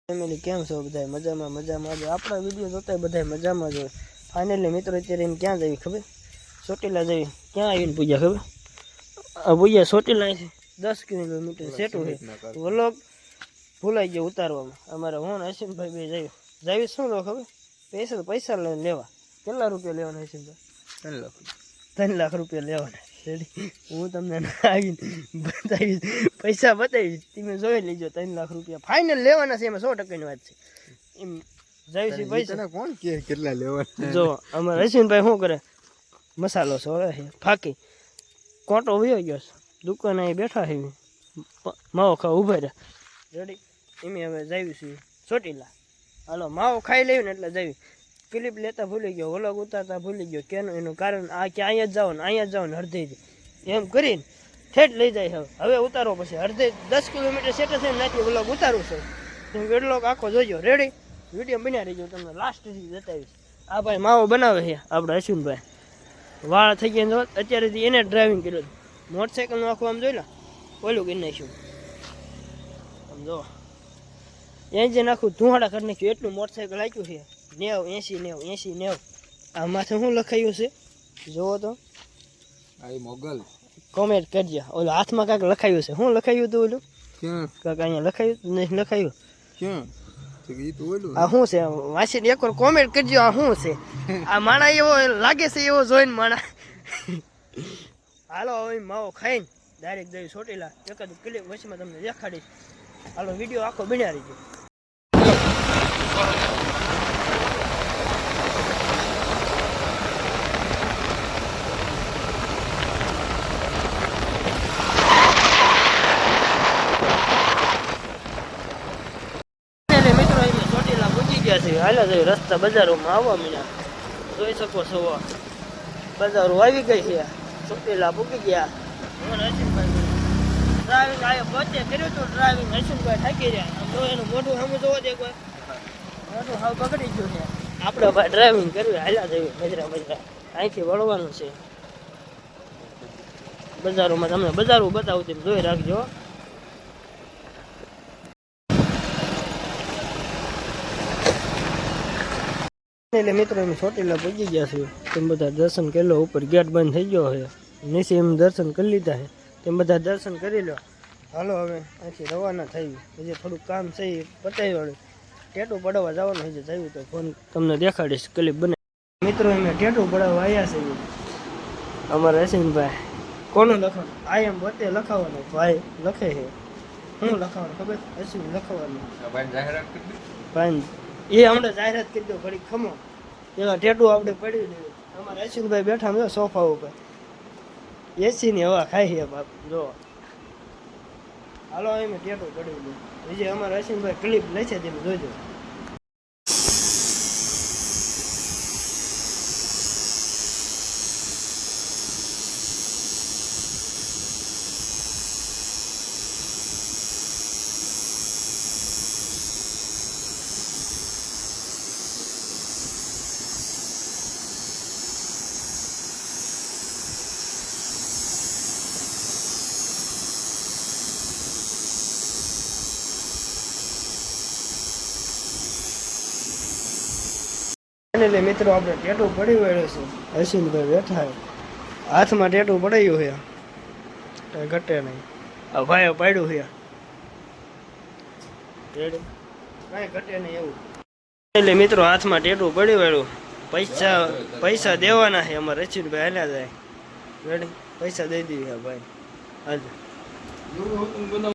family કેમ છો બધા મજામાં મજામાં જ આપણા વિડીયો જોતા બધા મજામાં જ હોય ફાઇનલી મિત્રો અત્યારે એને ક્યાં જવી ખબર ચોટીલા જવી ક્યાં આવીને પૂજા ખબર આ પૂજા ચોટીલા છે 10 કિલોમીટર સેટું છે વ્લોગ ભૂલાઈ ગયો ઉતારવામાં અમારા હું હસીનભાઈ બે જાવી શું લો ખબર પૈસા લઈને લેવા કેટલા રૂપિયા લેવાના હસીનભાઈ 3 લાખ રૂપિયા લેવાના હું તમને આવીને બતાવીશ પૈસા બતાવીશ તમે જોઈ લેજો 3 લાખ રૂપિયા ફાઇનલ લેવાના છે એમાં 100%ની વાત છે એમ જઈશી પૈસા કોણ કે કેટલા લેવાના જો અમારા હસીનભાઈ શું કરે મસાલો સોળે છે ફાકી કોટો વયો ગયો દુકાન અહીં બેઠા છે માવો ખાવા ઉભા રહ્યા રેડી એમ હવે જાવીશું ચોટીલા હાલો માવો ખાઈ લેવું ને એટલે જાવી ક્લિપ લેતા ભૂલી ગયો વ્લોગ ઉતારતા ભૂલી ગયો કેનું એનું કારણ આ કે અહીંયા જ જાઓ ને અડધેથી એમ કરીને ઠેઠ લઈ જાય હવે ઉતારો પછી અડધે 10 કિલોમીટર સેટ છે નાથી વ્લોગ ઉતારું છું તમે વ્લોગ આખો જોજો રેડી વિડીયો બનાવી દેજો તમને લાસ્ટ સુધી બતાવીશ આ ભાઈ માવો બનાવે છે આપણા હસીનભાઈ વાળ થઈ ગયા અત્યારેથી એને ડ્રાઇવિંગ કર્યું મોટરસાઇકલનું આખું આમ જોઈ લો ઓલું કરી નાખ્યું આમ જો એન્જિન આખું ધુવાડા કરી નાખ્યું એટલું મોટરસાઇકલ આપ્યું છે 90 આ માથે શું લખાયું છે જોવો તો આ મોગલ કોમેન્ટ કરજો ઓલો હાથમાં કાંઈક લખાયું છે શું લખાયું હતું ઓલું કાંઈક અહીંયા લખાયું નહીં લખાયું આ શું છે વાંચીને એકવાર કોમેન્ટ કરજો આ શું છે આ માણા એવો લાગે છે એવો જોઈને માણા હાલો હવે માવો ખાઈને ડાયરેક્ટ જઈ ચોટીલા એકાદ ક્લિપ વચમાં તમને દેખાડીશ હાલો વિડીયો આખો બનાવી દીધો હાલા જઈ રસ્તા બજારોમાં આવવા મીના જોઈ શકો છો બજારો આવી ગઈ છે ચોટીલા પૂકી ગયા હું હસીનભાઈ ડ્રાઇવિંગ આવ્યો પોતે કર્યું હતું ડ્રાઇવિંગ હસીનભાઈ થાકી રહ્યા આમ જો એનું મોઢું સામે જોવો દે કોઈ મોઢું હાવ બગડી ગયું છે આપણે ભાઈ ડ્રાઇવિંગ કરવી હાલા જઈએ મજરા અહીંથી વળવાનું છે બજારોમાં તમને બજારો બતાવું તેમ જોઈ રાખજો એટલે મિત્રો એમ ચોટીલા પહોંચી ગયા છે તેમ બધા દર્શન કરી લો ઉપર ગેટ બંધ થઈ ગયો છે નીચે એમ દર્શન કરી લીધા છે તેમ બધા દર્શન કરી લો હાલો હવે અહીંથી રવાના થઈ હજી થોડુંક કામ છે એ પતાવી વાળું ટેટું પડાવવા જવાનું છે થયું તો ફોન તમને દેખાડીશ ક્લિપ બને મિત્રો એમ ટેટું પડાવવા આવ્યા છે અમારા હસીનભાઈ કોનું લખવાનું આ એમ પોતે લખાવાનું ભાઈ લખે છે શું લખાવાનું ખબર હસીન લખવાનું ભાઈ એ હમણાં જાહેરાત કરી દો ઘડી ખમો એવા ટેટું આપણે પડી દેવું અમારા હસીનભાઈ બેઠા મેં સોફા ઉપર એસીની હવા ખાઈ છે બાપ જો હાલો એમ ટેટું પડી દઉં બીજે અમારા હસીનભાઈ ક્લિપ લે છે તેમ જોજો એટલે મિત્રો આપણે ટેટું પડી વળ્યો છે હસીનભાઈ બેઠા હાથમાં ટેટું પડાયું છે કઈ ઘટે નહીં આ ભાઈ પાડ્યું છે કઈ ઘટે નહીં એવું એટલે મિત્રો હાથમાં ટેટું પડી વળ્યું પૈસા દેવાના છે અમારે હસીનભાઈ હાલ્યા જાય રેડી પૈસા દઈ દીધી ભાઈ હાલ